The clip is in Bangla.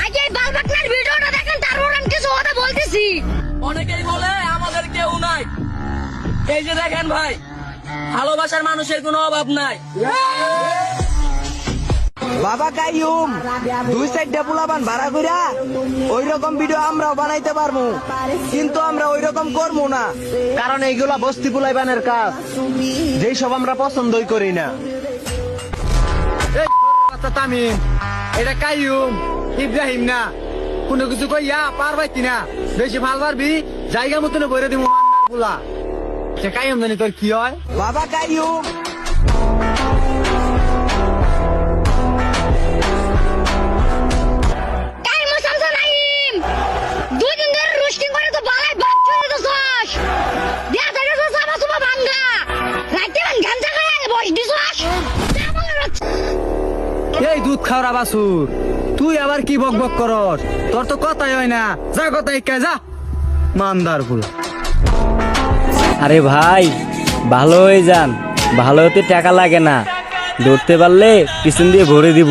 আগে বালবাকনার ভিডিওটা দেখেন, তারপর আমি কিছু কথা বলতেছি। অনেকেই বলে আমাদের কেউ নাই, এই যে দেখেন ভাই, ভালোবাসার মানুষের কোনো অভাব নাই। বাবা কাইয়ুম, দুই সাইডে পোলাপান ভাড়া কইরা ওই রকম ভিডিও আমরাও বানাইতে পারবো, কিন্তু আমরা ওই রকম করবো না, কারণ এইগুলা বস্তি পোলাইবানের কাজ, যেই সব আমরা পছন্দই করি না। তামিম, এটা কাইয়ুম, ইব্রাহিম না, কোনো কিছু কইয়া পার পাইতি না, বেশি ভাল পারবি জায়গা মতন বইরে দিব বলা। সে কাইয়ুম জানি তোর কি হয়। বাবা কাইয়ুম, টাইম সামসা নাইম, দুই দিন ধরে রোস্টিং করে তো বালাই বাপ চলে তো সস দিয়া থাকে তো সাবা সুবা ভাঙ্গা রাতে মান গাঞ্জা খায় বস দিছস। এই দুধ খাওয়া বাসুর, তুই আবার কি বক বক করস? তোর তো কথাই হয় না, যা কথা কে যা মানদার গুলো। আরে ভাই, ভালো হয়ে যান, ভালো হতে টাকা লাগে না, ধরতে পারলে পিছন দিয়ে ভরে দিব।